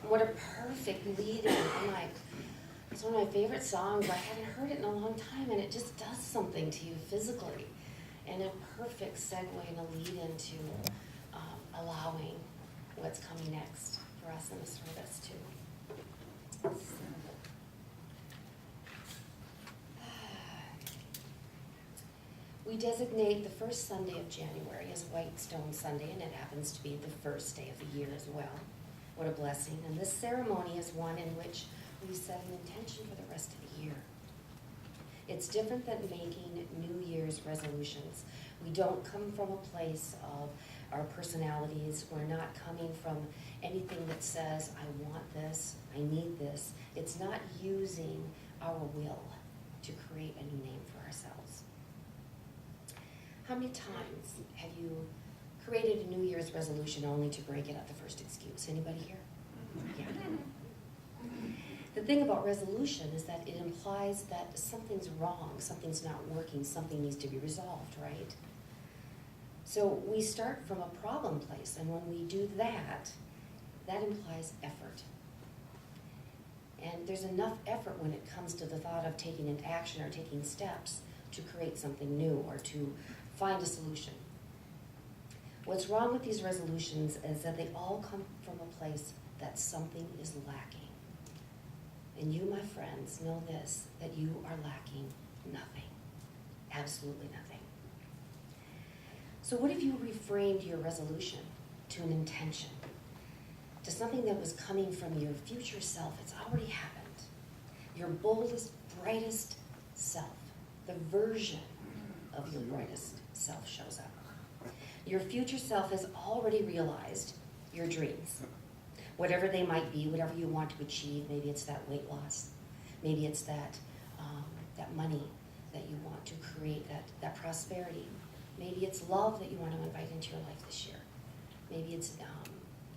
What a perfect lead-in. I'm like, it's one of my favorite songs. I hadn't heard it in a long time, and it just does something to you physically. And a perfect segue and a lead into allowing what's coming next for us in the service, too. We designate the first Sunday of January as White Stone Sunday, and it happens to be the first day of the year as well. What a blessing. And this ceremony is one in which we set an intention for the rest of the year. It's different than making New Year's resolutions. We don't come from a place of our personalities. We're not coming from anything that says, I want this, I need this. It's not using our will to create a new name for ourselves. How many times have you created a New Year's resolution only to break it at the first excuse? Anybody here? Yeah. The thing about resolution is that it implies that something's wrong, something's not working, something needs to be resolved, right? So we start from a problem place, and when we do that, that implies effort. And there's enough effort when it comes to the thought of taking an action or taking steps to create something new or to find a solution. What's wrong with these resolutions is that they all come from a place that something is lacking. And you, my friends, know this, that you are lacking nothing. Absolutely nothing. So what if you reframed your resolution to an intention, to something that was coming from your future self? It's already happened. Your boldest, brightest self, the version of your brightest self shows up. Your future self has already realized your dreams. Whatever they might be, whatever you want to achieve, maybe it's that weight loss, maybe it's that money that you want to create, that prosperity. Maybe it's love that you want to invite into your life this year. Maybe it's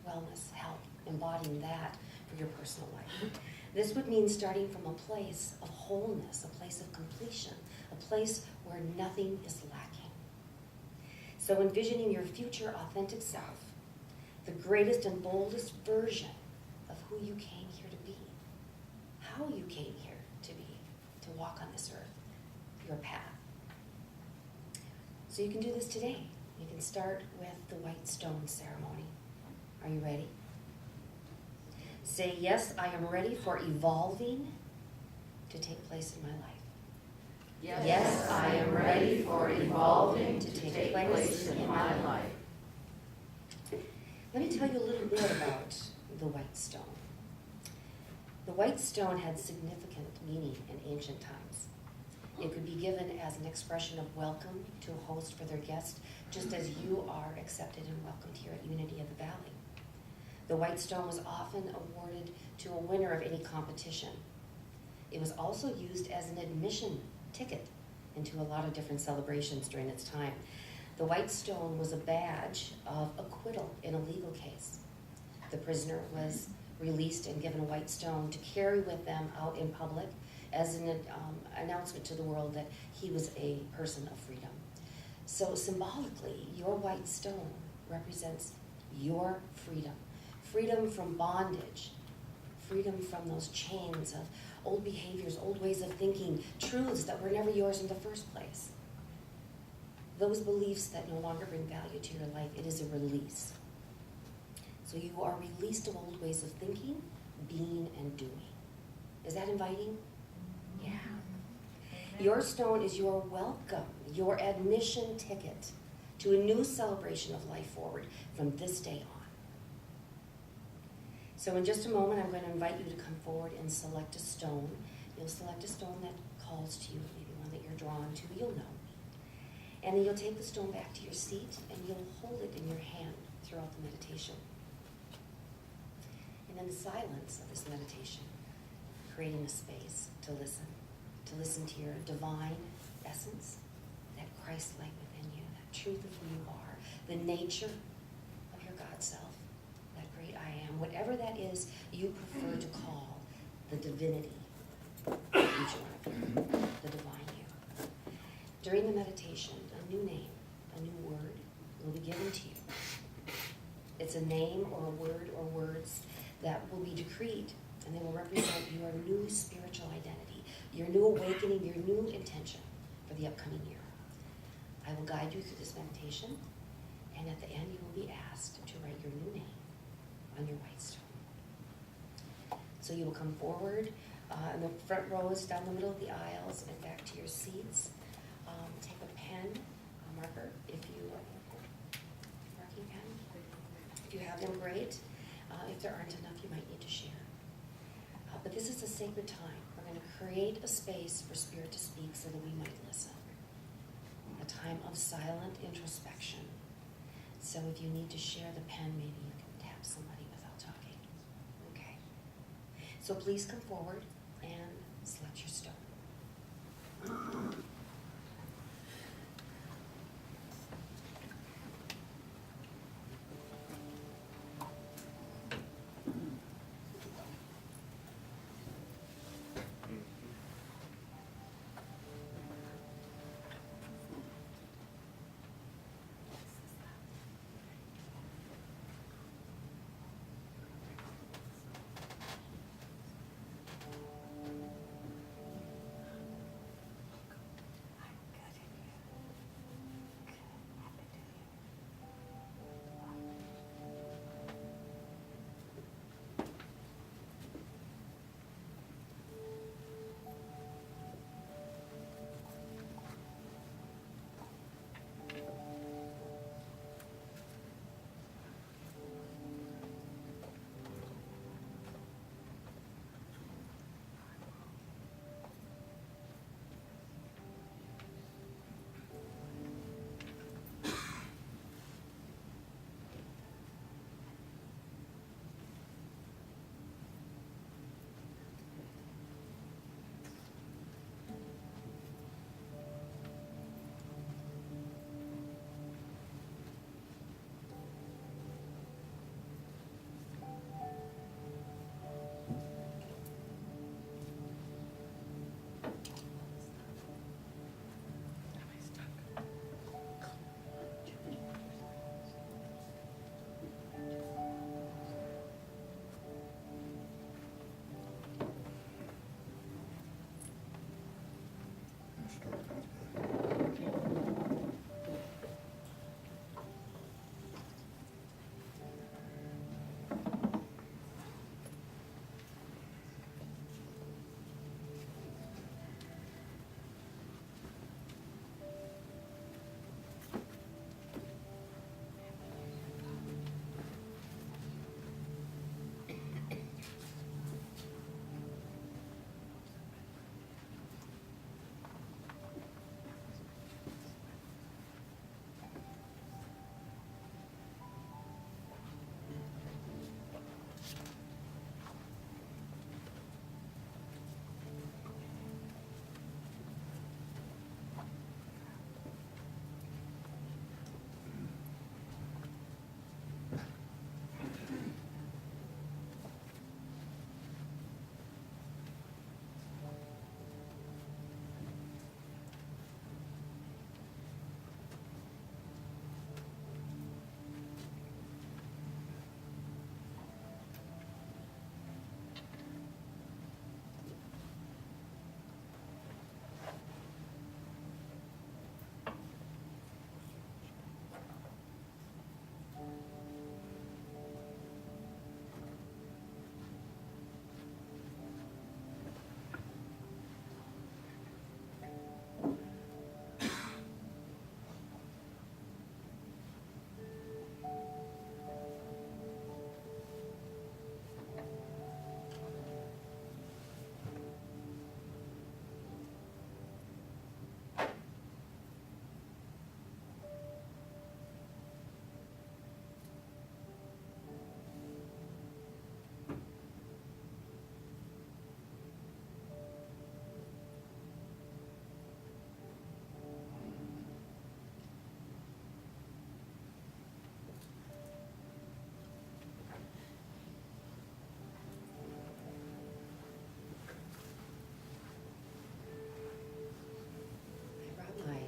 wellness, health, embodying that for your personal life. This would mean starting from a place of wholeness, a place of completion, a place where nothing is lacking. So envisioning your future authentic self, the greatest and boldest version of who you came here to be, how you came here to be, to walk on this earth, your path. So you can do this today. You can start with the white stone ceremony. Are you ready? Say, yes, I am ready for evolving to take place in my life. Yes, I am ready for evolving to take place in my life. Let me tell you a little bit about the white stone. The white stone had significant meaning in ancient times. It could be given as an expression of welcome to a host for their guest, just as you are accepted and welcomed here at Unity of the Valley. The white stone was often awarded to a winner of any competition. It was also used as an admission ticket into a lot of different celebrations during its time. The white stone was a badge of acquittal in a legal case. The prisoner was released and given a white stone to carry with them out in public as an announcement to the world that he was a person of freedom. So symbolically, your white stone represents your freedom. Freedom from bondage, freedom from those chains of old behaviors, old ways of thinking, truths that were never yours in the first place. Those beliefs that no longer bring value to your life, it is a release. So you are released of old ways of thinking, being, and doing. Is that inviting? Yeah. Your stone is your welcome, your admission ticket to a new celebration of life forward from this day on. So in just a moment, I'm going to invite you to come forward and select a stone. You'll select a stone that calls to you, maybe one that you're drawn to, you'll know. And then you'll take the stone back to your seat and you'll hold it in your hand throughout the meditation. And in the silence of this meditation, creating a space to listen to your divine essence, that Christ-like within you, that truth of who you are, the nature of your God self, that great I am, whatever that is you prefer to call the divinity of each one of you, the divine you. During the meditation, a new name, a new word will be given to you. It's a name or a word or words that will be decreed, and they will represent your new spiritual identity, your new awakening, your new intention for the upcoming year. I will guide you through this meditation, and at the end you will be asked to write your new name on your white stone. So you will come forward in the front rows, down the middle of the aisles, and back to your seats. Take a pen, a marker, marking pen. If you have them, great. If there aren't enough, you might need to share. But this is a sacred time. We're going to create a space for Spirit to speak so that we might listen. A time of silent introspection. So if you need to share the pen, maybe you can tap somebody without talking. Okay. So please come forward and select your stone.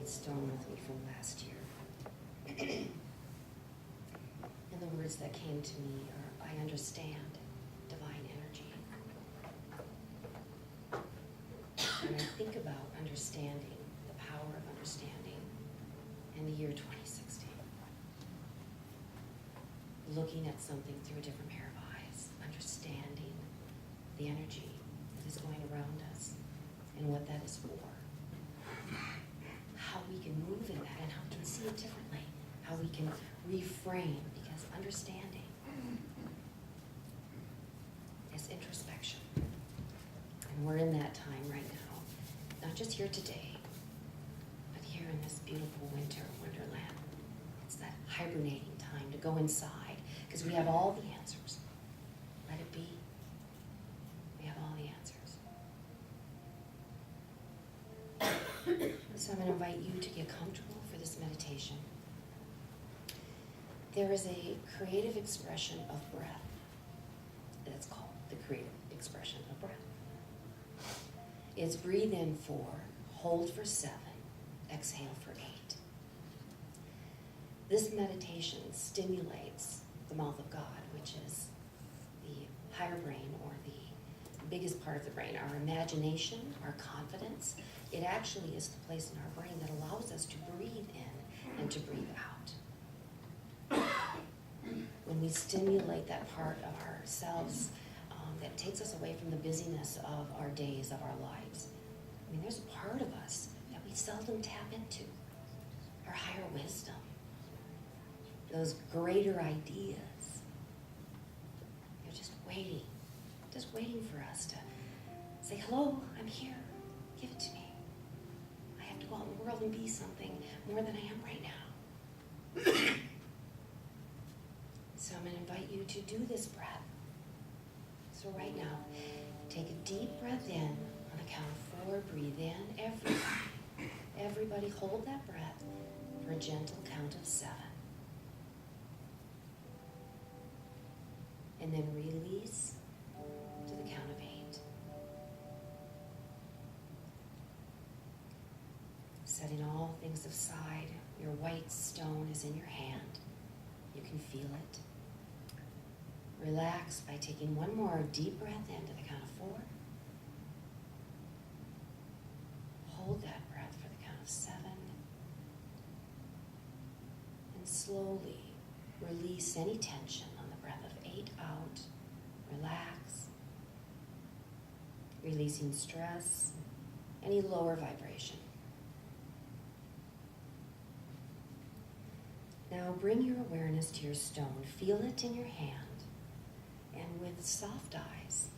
Stone with me from last year. And the words that came to me are, I understand, understanding, the power of understanding in the year 2016. Looking at something through a different pair of eyes, understanding the energy that is going around us and what that is for. How we can move in that and how we can see it differently. How we can reframe, because understanding is introspection. And we're in that time right now, not just here today, but here in this beautiful winter wonderland. It's that hibernating time to go inside, because we have all the answers. Let it be. We have all the answers. So I'm going to invite you to get comfortable for this meditation. There is a creative expression of breath. That's called the creative expression of breath. It's breathe in 4, hold for 7, exhale for 8. This meditation stimulates the mouth of God, which is the higher brain, or the biggest part of the brain, our imagination, our confidence. It actually is the place in our brain that allows us to breathe in and to breathe out. When we stimulate that part of ourselves that takes us away from the busyness of our days, of our lives. I mean, there's a part of us that we seldom tap into, our higher wisdom, those greater ideas. You're just waiting for us to say, hello, I'm here, give it to me. I have to go out in the world and be something more than I am right now. So I'm going to invite you to do this breath. So right now, take a deep breath in on the count of 4. Breathe in, everybody hold that breath for a gentle count of 7. And then release to the count of 8. Setting all things aside, your white stone is in your hand. You can feel it. Relax by taking one more deep breath in to the count of 4. Hold that breath for the count of 7. And slowly release any tension on the breath of 8 out. Relax. Releasing stress, any lower vibration. Now bring your awareness to your stone. Feel it in your hand. And with soft eyes,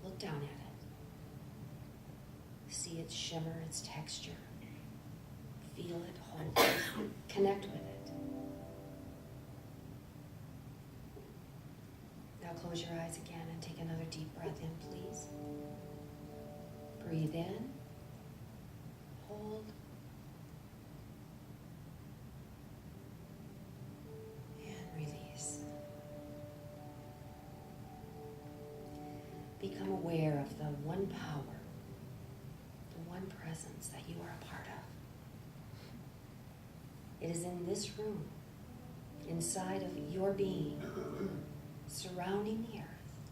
look down at it. See its shimmer, its texture. Feel it, hold it, connect with it. Now close your eyes again and take another deep breath in, please. Breathe in, hold, and release. Become aware of the one power, the one presence that you are a part of. It is in this room, inside of your being, surrounding the earth,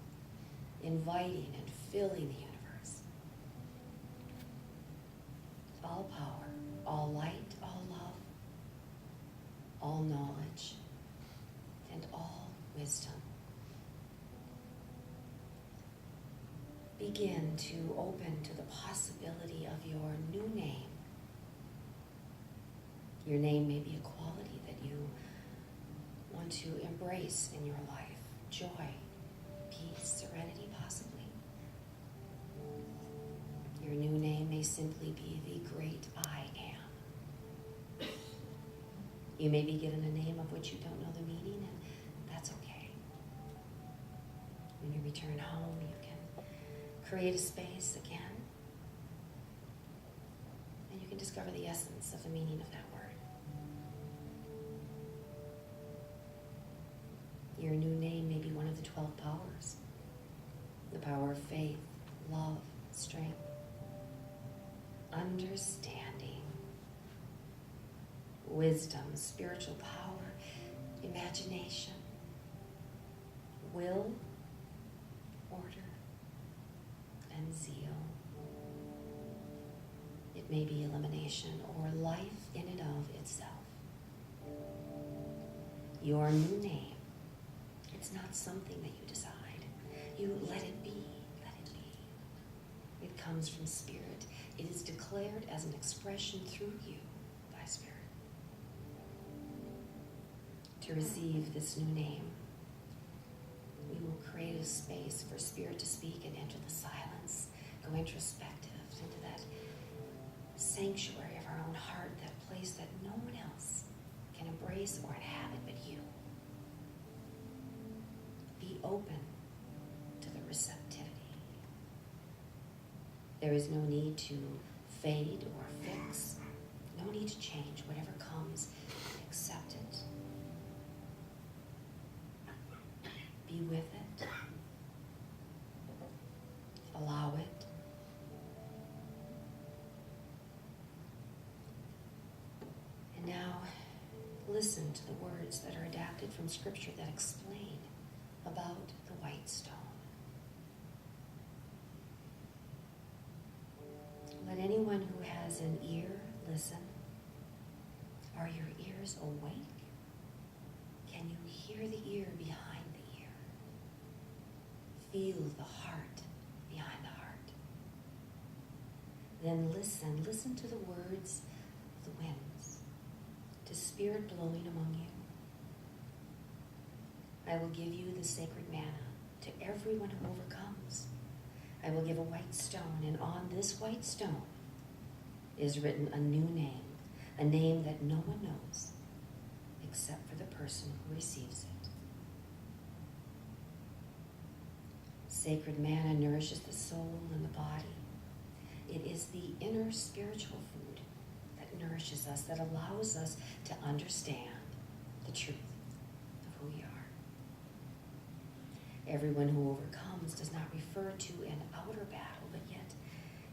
inviting and filling the universe. All power, all light, all love, all knowledge, and all wisdom. Begin to open to the possibility of your new name. Your name may be a quality that you want to embrace in your life. Joy, peace, serenity, possibly. Your new name may simply be the great I am. You may be given a name of which you don't know the meaning, and that's okay. When you return home, you can create a space again, and you can discover the essence of the meaning of that word. Your new name may be one of the 12 powers. The power of faith, love, strength, understanding, wisdom, spiritual power, imagination, will, order, and zeal. It may be elimination or life in and of itself. Your new name, it's not something that you decide. You let it be, let it be. It comes from Spirit. It is declared as an expression through you by Spirit. To receive this new name, we will create a space for Spirit to speak and enter the silence, go introspective into that sanctuary of our own heart, that place that no one else can embrace or inhabit but you. Be open to the receptivity. There is no need to fade or fix, no need to change. Whatever comes, accept it. Be with it. Allow it. And now, listen to the words that are adapted from Scripture that explain about the white stone. Let anyone who has an ear listen. Are your ears awake? Can you hear the ear behind the ear? Feel the heart behind the heart. Then listen to the words of the winds, to Spirit blowing among you. I will give you the sacred manna to everyone who overcomes. I will give a white stone, and on this white stone is written a new name, a name that no one knows except for the person who receives it. Sacred manna nourishes the soul and the body. It is the inner spiritual food that nourishes us, that allows us to understand the truth of who we are. Everyone who overcomes does not refer to an outer battle, but yet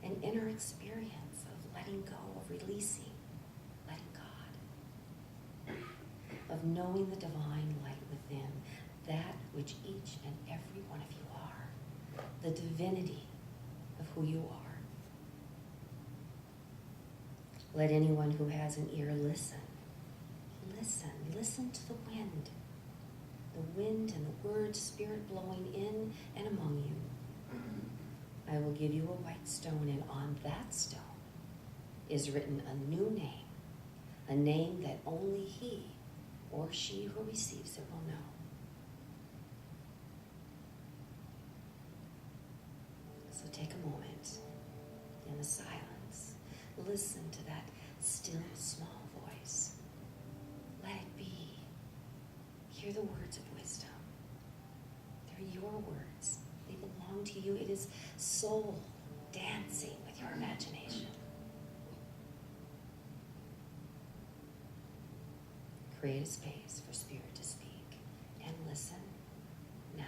an inner experience of letting go, of releasing, letting God, of knowing the divine light within, that which each and every one of you are, the divinity of who you are. Let anyone who has an ear listen. Listen to the wind and the word Spirit blowing in and among you. I will give you a white stone, and on that stone is written a new name, a name that only he or she who receives it will know. So take a moment in the silence. Listen to that still small voice. Let it be. Hear the words of wisdom. They're your words. They belong to you. It is soul dancing with your imagination. Create a space for Spirit to speak and listen now.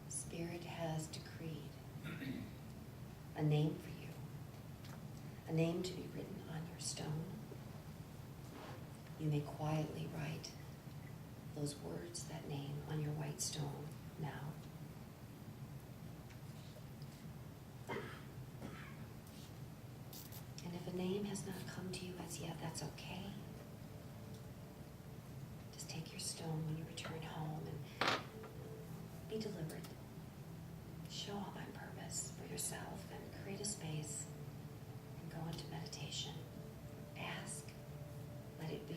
Spirit has decreed a name for you, a name to be written on your stone. You may quietly write those words, that name, on your white stone now. And if a name has not come to you as yet, that's okay. Just take your stone when you return home and be deliberate. Show up on purpose for yourself and create a space and go into meditation. Ask, let it be,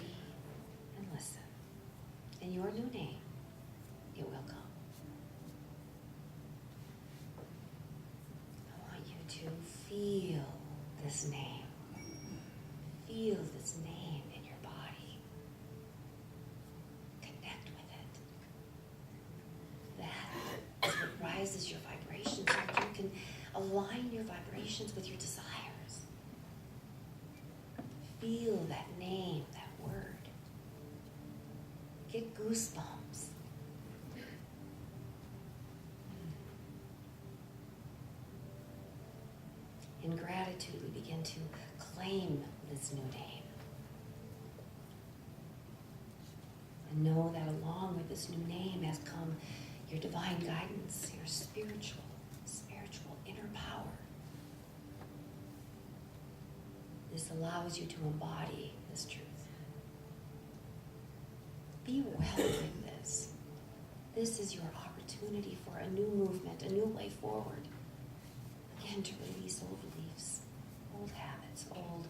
and listen. In your new name, it will come. this name. Feel this name in your body. Connect with it. That is what rises your vibrations so that you can align your vibrations with your desires. Feel that name, that word. Get goosebumps. In gratitude, we begin to claim this new name. And know that along with this new name has come your divine guidance, your spiritual inner power. This allows you to embody this truth. Be well with this. This is your opportunity for a new movement, a new way forward. Again, to release old beliefs, old habits, old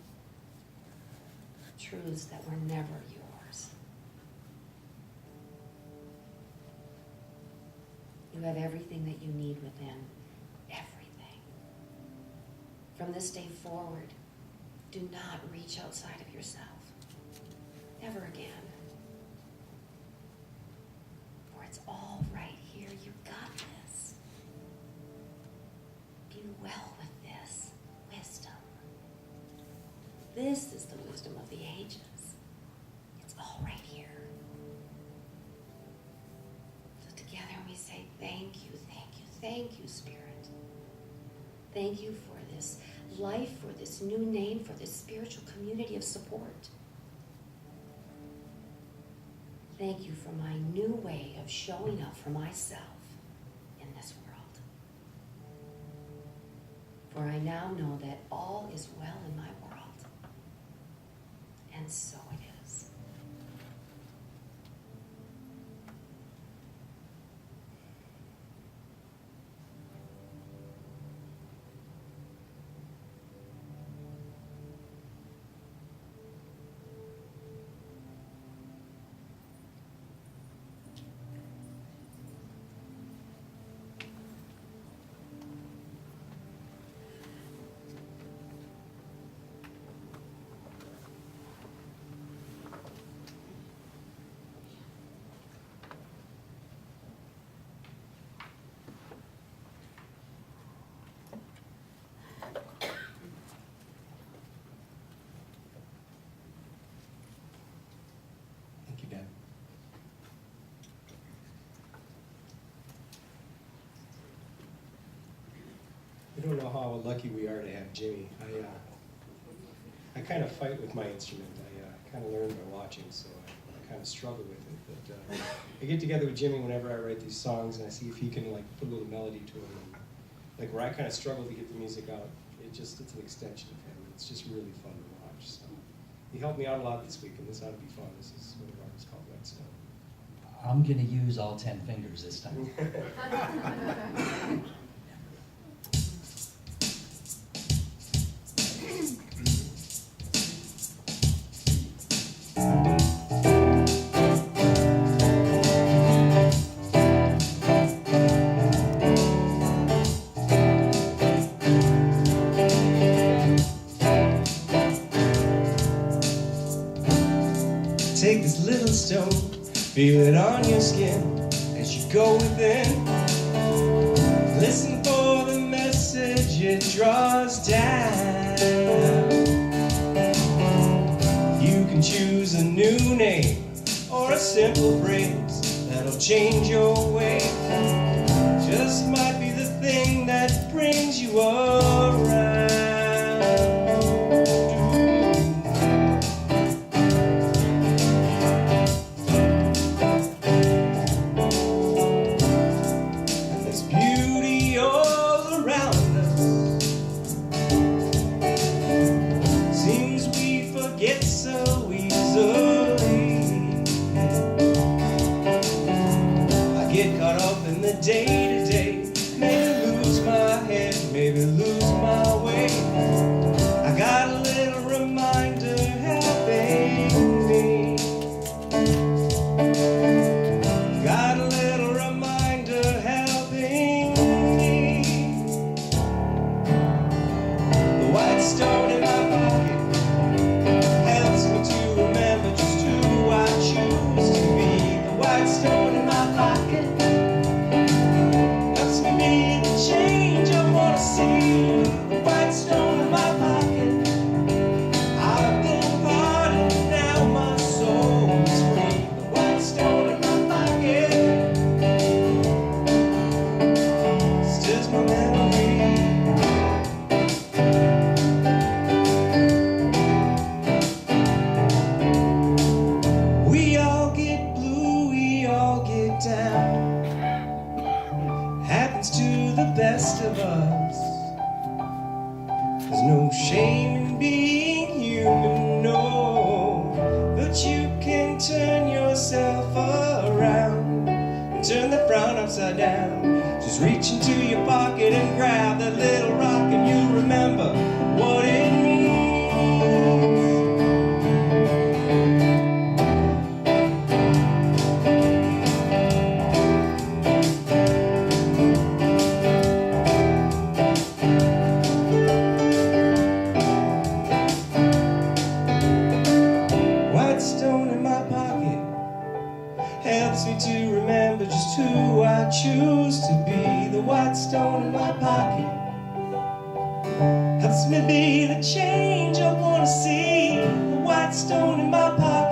truths that were never yours. You have everything that you need within. Everything. From this day forward, do not reach outside of yourself. Never again. For it's all right here. You got this. Be well with this wisdom. This is the wisdom of the ages. It's all right here. So together we say thank you, Spirit. Thank you for this life, for this new name, for this spiritual community of support. Thank you for my new way of showing up for myself in this world. For I now know that all is well in my world. And so it is. Thank you, Deb. We don't know how lucky we are to have Jimmy. I kind of fight with my instrument. I kind of learn by watching, so I kind of struggle with it. But I get together with Jimmy whenever I write these songs, and I see if he can like put a little melody to them. And, like where I kind of struggle to get the music out, it's an extension of him. It's just really fun to watch. So he helped me out a lot this week, and this ought to be fun. This is one of ours called Wet Stone. I'm going to use all 10 fingers this time. Take this little stone, feel it on your skin as you go within. Listen for the message it draws down. You can choose a new name or a simple phrase that'll change your way. Just might be the thing that brings you around. Day-to-day, maybe lose my head, maybe lose my way. I got a little reminder helping me. Got a little reminder helping me. The white stone down. Just reach into your pocket and grab that little rock, and you remember what it means. White stone in my pocket helps me to remember just who I choose to be. The white stone in my pocket helps me be the change I want to see. The white stone in my pocket